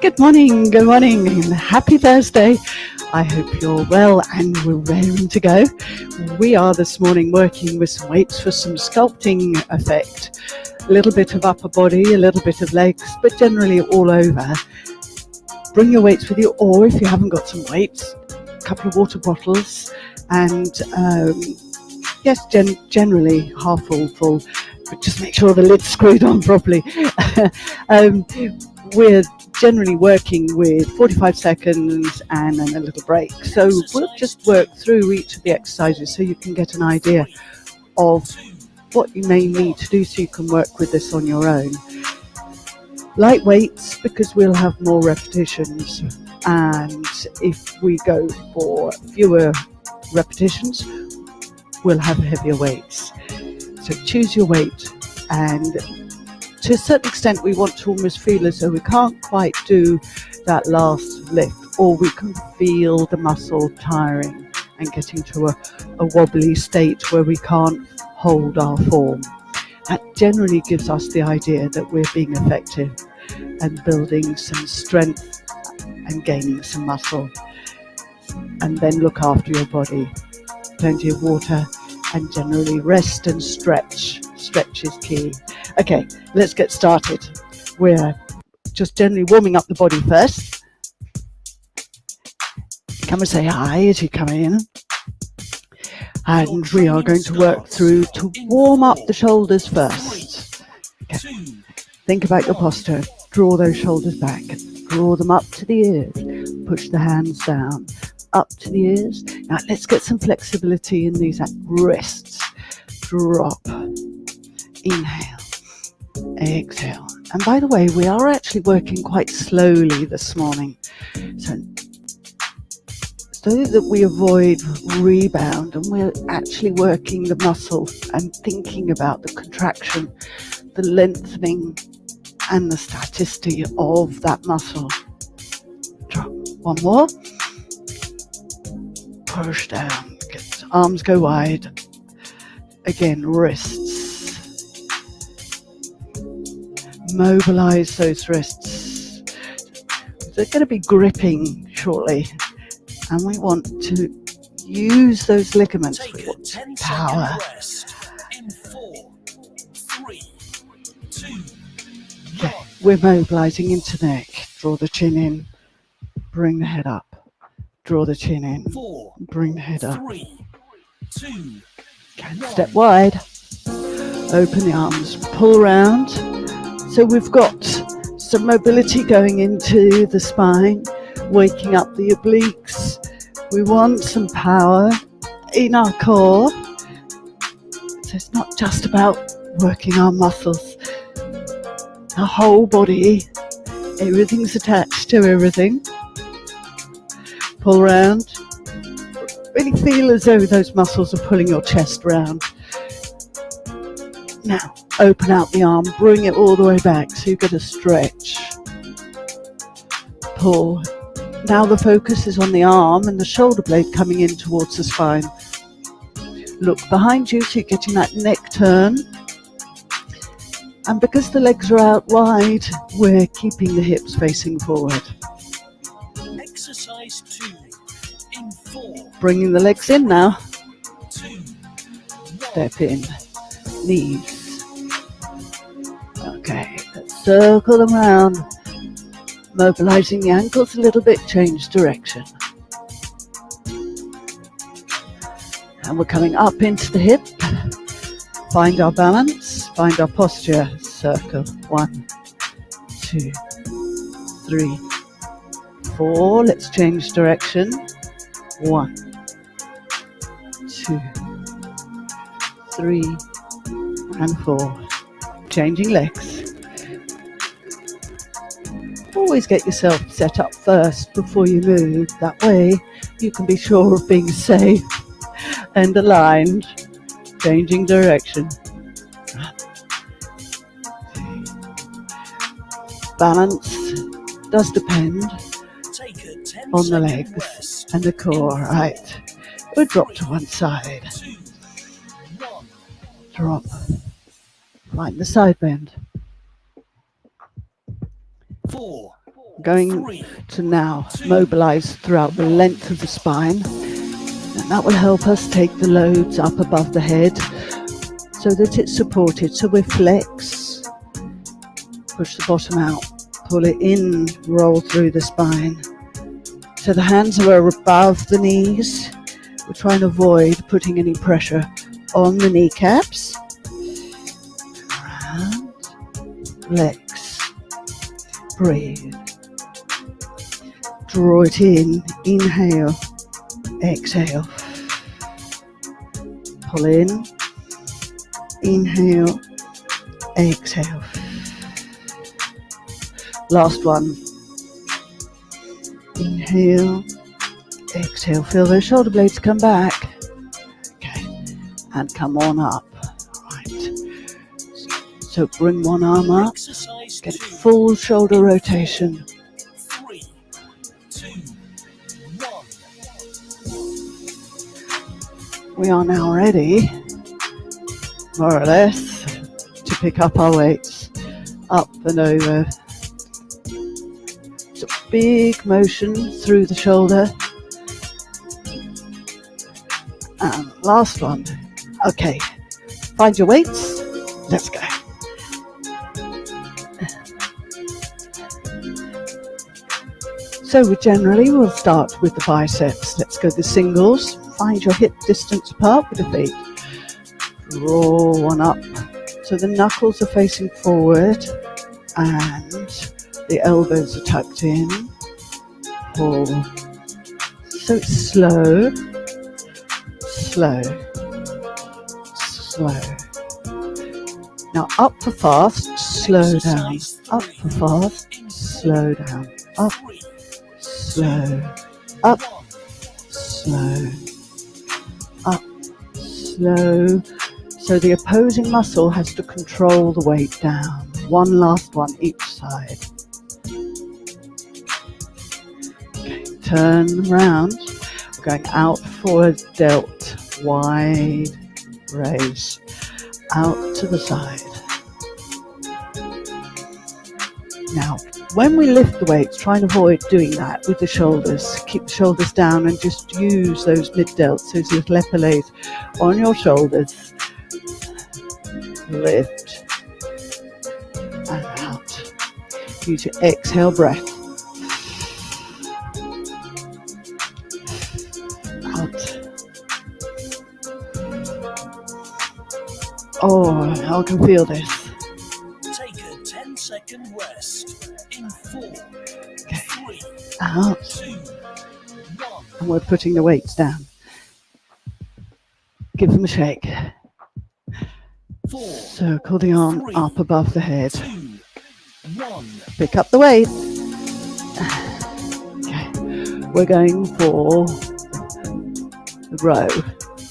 Good morning, and happy Thursday. I hope you're well and we're raring to go. We are this morning working with some weights for some sculpting effect. A little bit of upper body, a little bit of legs, but generally all over. Bring your weights with you, or if you haven't got some weights, a couple of water bottles, and yes, generally half full, but just make sure the lid's screwed on properly. We're generally working with 45 seconds and then a little break. So we'll just work through each of the exercises so you can get an idea of what you may need to do so you can work with this on your own. Light weights, because we'll have more repetitions, and if we go for fewer repetitions, we'll have heavier weights. So choose your weight, and to a certain extent we want to almost feel as though we can't quite do that last lift, or we can feel the muscle tiring and getting to a wobbly state where we can't hold our form. That generally gives us the idea that we're being effective and building some strength and gaining some muscle. And then look after your body. Plenty of water, and generally rest and stretch. Stretch is key. Okay, let's get started. We're just generally warming up the body first. Come and say hi as you come in. And we are going to work through to warm up the shoulders first. Okay. Think about your posture. Draw those shoulders back. Draw them up to the ears. Push the hands down. Up to the ears. Now let's get some flexibility in these wrists. Drop. Inhale. Exhale. And by the way, we are actually working quite slowly this morning. So that we avoid rebound, and we're actually working the muscle and thinking about the contraction, the lengthening and the staticity of that muscle. Drop. One more. Push down. Get arms go wide. Again, wrists. Mobilize those wrists. They're going to be gripping shortly, and we want to use those ligaments. We want power. In 4, 3, 2, okay. We're mobilizing into neck. Draw the chin in. Bring the head up. Draw the chin in. 4, bring the head up. 3, 2, okay. Step wide. Open the arms. Pull around. So we've got some mobility going into the spine, waking up the obliques. We want some power in our core. So it's not just about working our muscles. Our whole body, everything's attached to everything. Pull around. Really feel as though those muscles are pulling your chest round. Now, open out the arm, bring it all the way back so you get a stretch. Pull. Now the focus is on the arm and the shoulder blade coming in towards the spine. Look behind you so you're getting that neck turn. And because the legs are out wide, we're keeping the hips facing forward. Exercise 2 in 4. Bringing the legs in now. 2, step in. Knees. Okay, let's circle them around. Mobilizing the ankles a little bit, change direction. And we're coming up into the hip. Find our balance, find our posture. Circle. 1, 2, 3, 4. Let's change direction. 1, 2, 3, and 4. Changing legs. Always get yourself set up first before you move. That way you can be sure of being safe and aligned. Changing direction. Balance does depend on the legs and the core. Right. We'll drop to one side. Drop. Find the side bend. 4, going to now mobilize throughout the length of the spine, and that will help us take the loads up above the head so that it's supported. So we flex, push the bottom out, pull it in, roll through the spine. So the hands are above the knees. We're trying to avoid putting any pressure on the kneecaps. Round, flex, breathe. Draw it in, inhale, exhale. Pull in, inhale, exhale. Last one. Inhale, exhale. Feel those shoulder blades come back. Okay, and come on up. Right. So bring one arm up, get full shoulder rotation. 3, 2, 1. We are now ready, more or less, to pick up our weights, up and over. So big motion through the shoulder. And last one. Okay, find your weights, let's go. So we'll start with the biceps. Let's go the singles. Find your hip distance apart with the feet. Draw one up. So the knuckles are facing forward and the elbows are tucked in. Pull. So it's slow, slow, slow. Now up for fast, slow down. Up for fast, slow down. Up, slow, up, slow, up, slow. So the opposing muscle has to control the weight down. One last one each side. Okay, turn them round. We're going out, forward, delt, wide, raise, out to the side. Now, when we lift the weights, try and avoid doing that with the shoulders. Keep the shoulders down and just use those mid-delts, those little epaulettes on your shoulders. Lift and out. Use your exhale breath. Out. Oh, I can feel this. Take a 10-second rest in 4, Okay. 3, Out. 2, 1. And we're putting the weights down. Give them a shake. 4, Circle the arm up above the head. 2, 1. Pick up the weight. Okay. We're going for the row.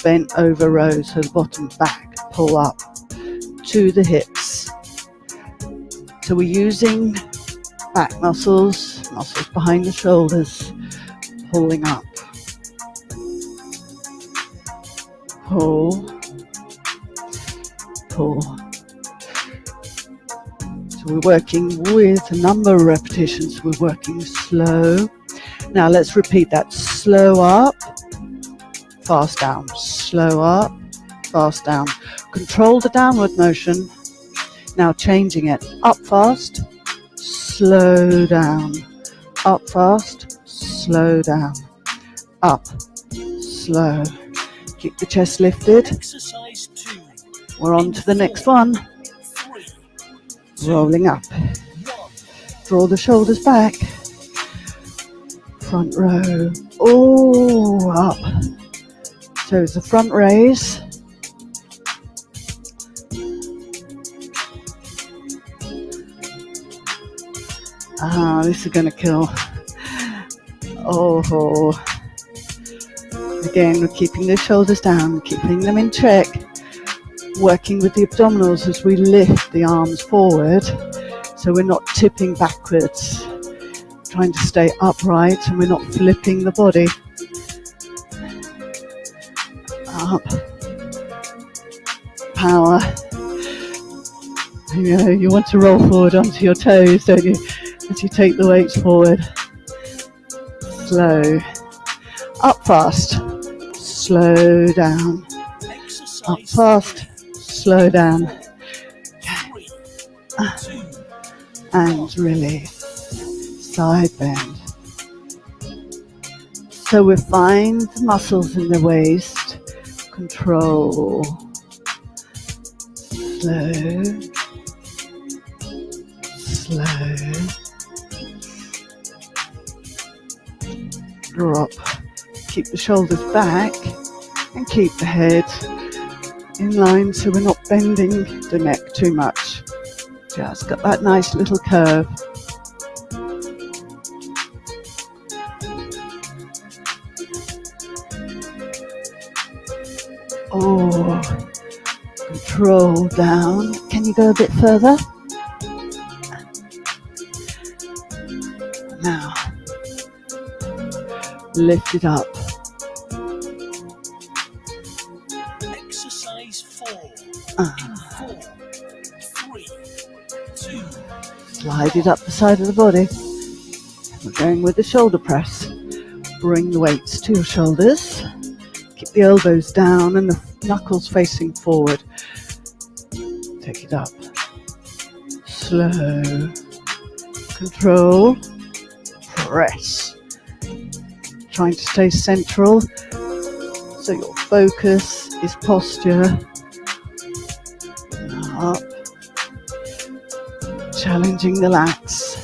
Bent over row, so the bottom back, pull up to the hips. So we're using back muscles, muscles behind the shoulders, pulling up. Pull, pull. So we're working with a number of repetitions. We're working slow. Now let's repeat that. Slow up, fast down. Slow up, fast down. Control the downward motion. Now changing it. Up fast, slow down. Up fast, slow down. Up, slow. Keep the chest lifted. Exercise 2. We're on to the next one. 3, Rolling up. 1. Draw the shoulders back. Front row. Oh, up. So it's the front raise. This is going to kill. Oh. Again, we're keeping the shoulders down, keeping them in check. Working with the abdominals as we lift the arms forward. So we're not tipping backwards. Trying to stay upright and we're not flipping the body. Up. Power. You know, you want to roll forward onto your toes, don't you? as you take the weights forward. Slow. Up fast. Slow down. Up fast. Slow down. And release. Side bend. So refine the muscles in the waist. Control. Slow. Slow. Drop. Keep the shoulders back and keep the head in line so we're not bending the neck too much. Just got that nice little curve. Oh, control down. Can you go a bit further? Now, lift it up. Exercise 4. In 4, 3, 2. Slide it up the side of the body. We're going with the shoulder press. Bring the weights to your shoulders. Keep the elbows down and the knuckles facing forward. Take it up. Slow. Control. Press. Trying to stay central so your focus is posture. Up. Challenging the lats.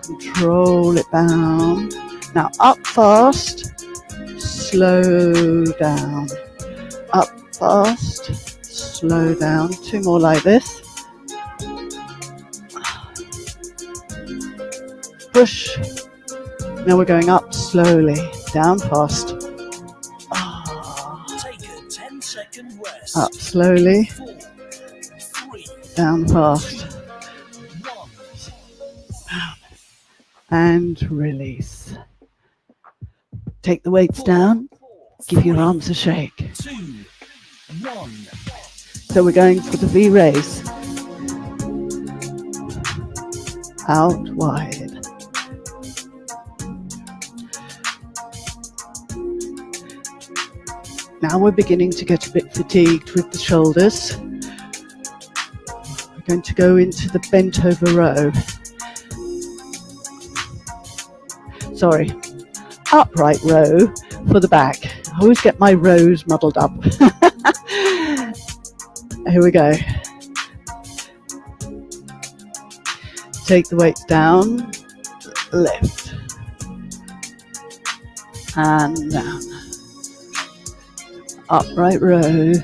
Control it down. Now up fast. Slow down. Up fast. Slow down. 2 more like this. Push. Now we're going up slowly. Down fast. Take a 10-second rest. Up slowly. 4, 3, Down fast. 1. And release. Take the weights down. Give your arms a shake. 2, 1. So we're going for the V raise. Out wide. Now we're beginning to get a bit fatigued with the shoulders. We're going to go into the bent over row. Sorry, upright row for the back. I always get my rows muddled up. Here we go. Take the weights down, lift, and down. Upright row.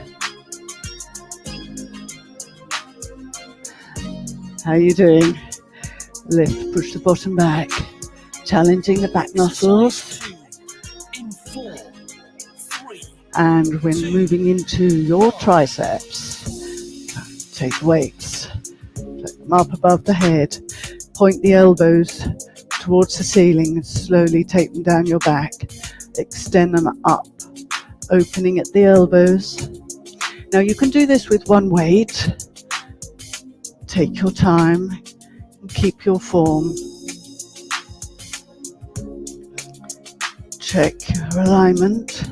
How are you doing? Lift, push the bottom back, challenging the back muscles. In 4, 3. And when moving into your triceps, take weights, put them up above the head, point the elbows towards the ceiling and slowly take them down your back, extend them up, opening at the elbows. Now you can do this with one weight. Take your time and keep your form. Check your alignment.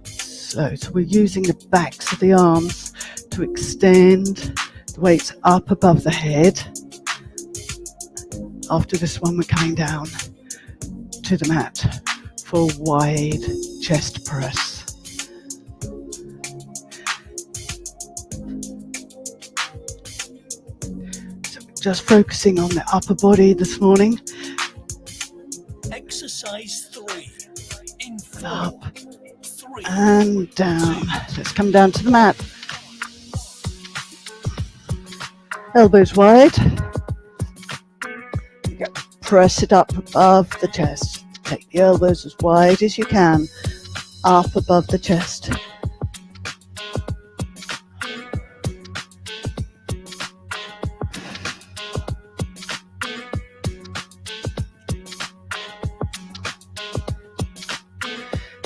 So we're using the backs of the arms to extend the weights up above the head. After this one, we're coming down to the mat for a wide chest press. So we're just focusing on the upper body this morning. Exercise 3. In 4, Up 3. and down. Let's come down to the mat. Elbows wide. Press it up above the chest. Take the elbows as wide as you can, up above the chest.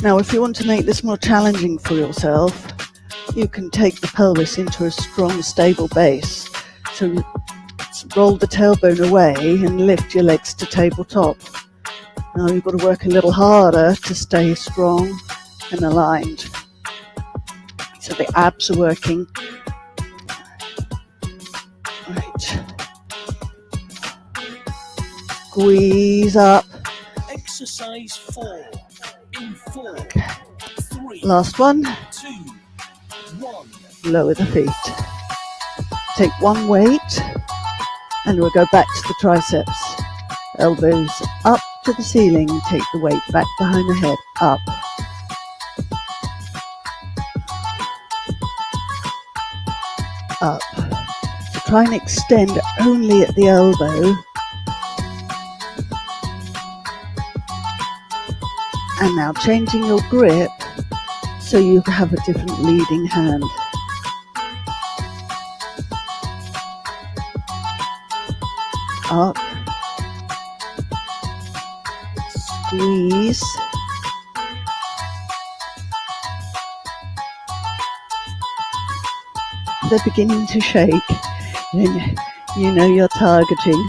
Now, if you want to make this more challenging for yourself, you can take the pelvis into a strong, stable base. So roll the tailbone away and lift your legs to tabletop. Now you've got to work a little harder to stay strong and aligned. So the abs are working. Right. Squeeze up. Exercise 4. In 4, 3, Last one. 2, 1. Lower the feet. Take one weight and we'll go back to the triceps. Elbows up to the ceiling. Take the weight back behind the head. Up. Up. So try and extend only at the elbow. And now changing your grip so you have a different leading hand. Up. Squeeze. They're beginning to shake. Then you know you're targeting.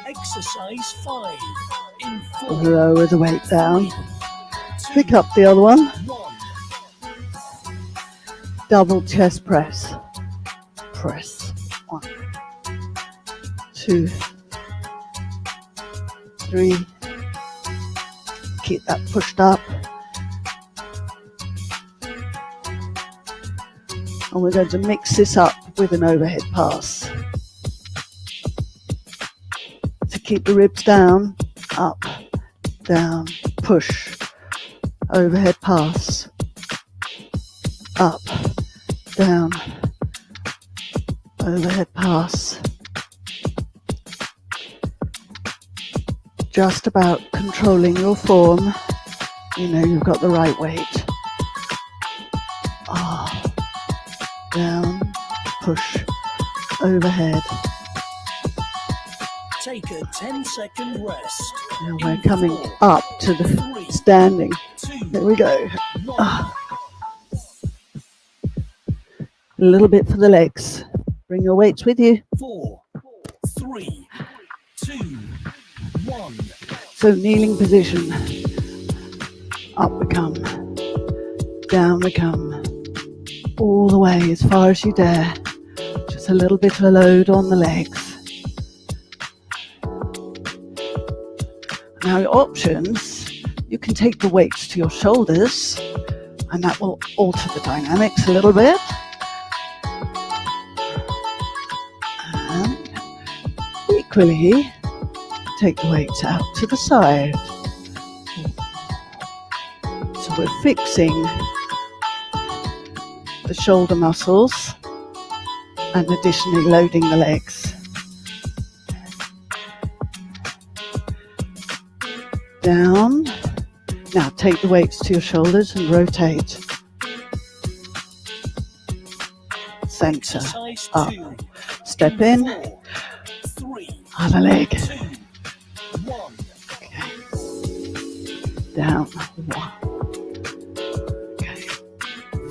Exercise 5. In 4, Lower the weight down. 2, Pick up the other one. 1. Double chest press. Press. 1, 2, 3. Keep that pushed up. And we're going to mix this up with an overhead pass. To keep the ribs down, up, down, push, overhead pass, up, down, overhead pass. Just about controlling your form. You know you've got the right weight. Down, push, overhead. Take a 10-second rest. Now we're coming up to the standing. There we go. A little bit for the legs. Bring your weights with you. 4, 3, 2, 1. So kneeling position. Up we come. Down we come. All the way as far as you dare. Just a little bit of a load on the legs. Now your options, you can take the weights to your shoulders and that will alter the dynamics a little bit. And equally, take the weights out to the side. So we're fixing the shoulder muscles and additionally loading the legs. Down. Now take the weights to your shoulders and rotate. Center. Up. Step in. 4, 3, Other leg. 2, 1. Okay. Down. 1. Okay.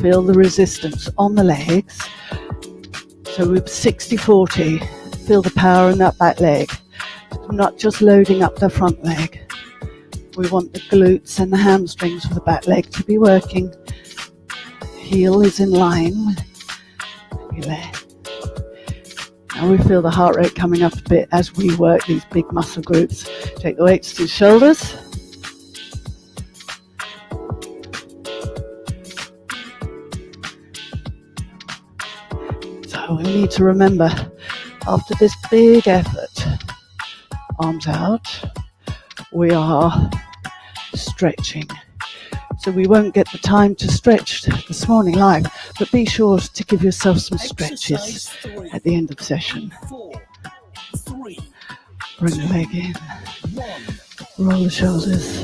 Feel the resistance on the legs. So we're 60-40. Feel the power in that back leg. I'm not just loading up the front leg. We want the glutes and the hamstrings for the back leg to be working. Heel is in line with your leg. Now we feel the heart rate coming up a bit as we work these big muscle groups. Take the weights to the shoulders. So we need to remember, after this big effort, arms out, we are stretching. So we won't get the time to stretch this morning live, but be sure to give yourself some stretches at the end of the session. 4, 3, Bring the leg in, 1. roll the shoulders.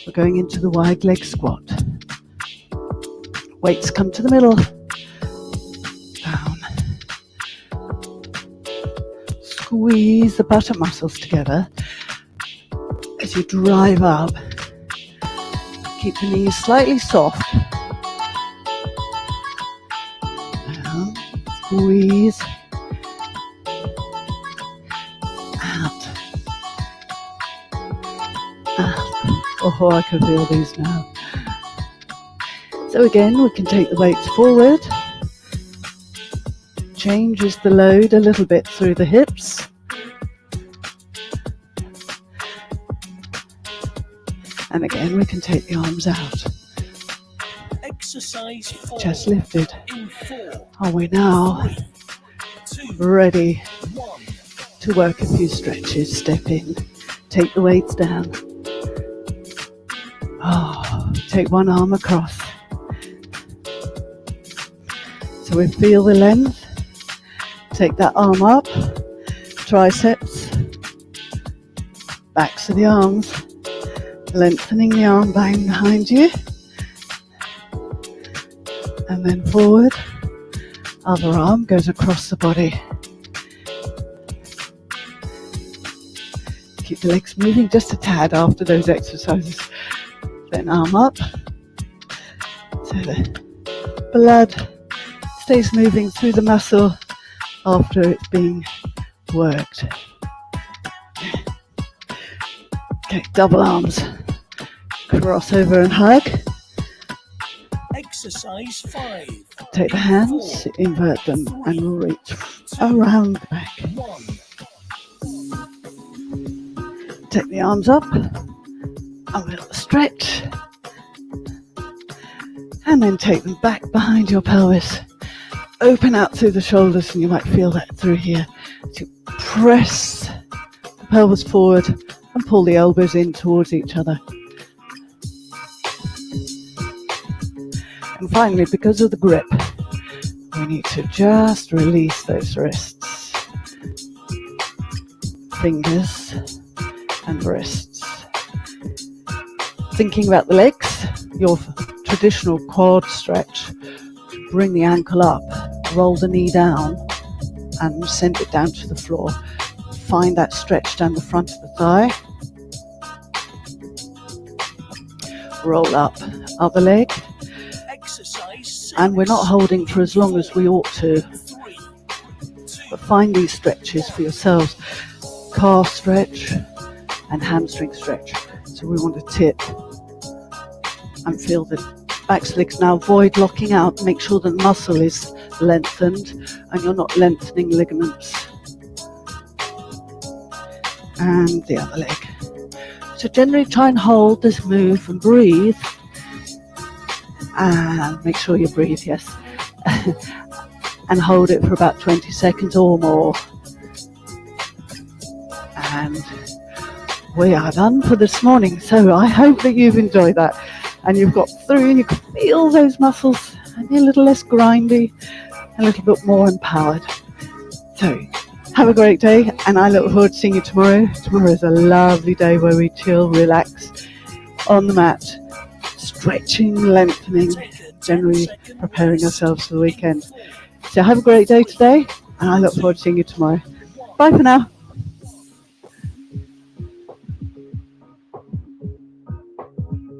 We're going into the wide leg squat. Weights come to the middle. Down. Squeeze the buttock muscles together as you drive up. Keep the knees slightly soft squeeze, out, out. Oh, I can feel these now. So again, we can take the weights forward, changes the load a little bit through the hips, and again we can take the arms out. Exercise 4. Chest lifted. In 4. Are we now 2. ready 1. to work a few stretches? Step in, take the weights down. Oh, take one arm across. So we feel the length. Take that arm up, triceps, backs of the arms, lengthening the arm bone behind you, and then forward, other arm goes across the body. Keep the legs moving just a tad after those exercises. Then arm up, so the blood stays moving through the muscle after it's being worked. Okay, double arms, cross over and hug. Exercise 5. Take the hands, invert them and reach around the back. 1. Take the arms up, a little stretch, and then take them back behind your pelvis. Open out through the shoulders, and you might feel that through here. So press the pelvis forward and pull the elbows in towards each other. And finally, because of the grip, we need to just release those wrists, fingers and wrists. Thinking about the legs, your traditional quad stretch, bring the ankle up, roll the knee down and send it down to the floor. Find that stretch down the front of the thigh. Roll up, other leg. And we're not holding for as long as we ought to. But find these stretches for yourselves. Calf stretch and hamstring stretch. So we want to tip and feel the back legs now. Avoid locking out. Make sure that the muscle is lengthened and you're not lengthening ligaments. And the other leg. So generally try and hold this move and breathe. And make sure you breathe, yes. And hold it for about 20 seconds or more. And we are done for this morning. So I hope that you've enjoyed that and you've got through and you can feel those muscles and you're a little less grindy, a little bit more empowered. So have a great day and I look forward to seeing you tomorrow. Tomorrow is a lovely day where we chill, relax on the mat, stretching, lengthening, generally preparing ourselves for the weekend. So have a great day today and I look forward to seeing you tomorrow. Bye for now.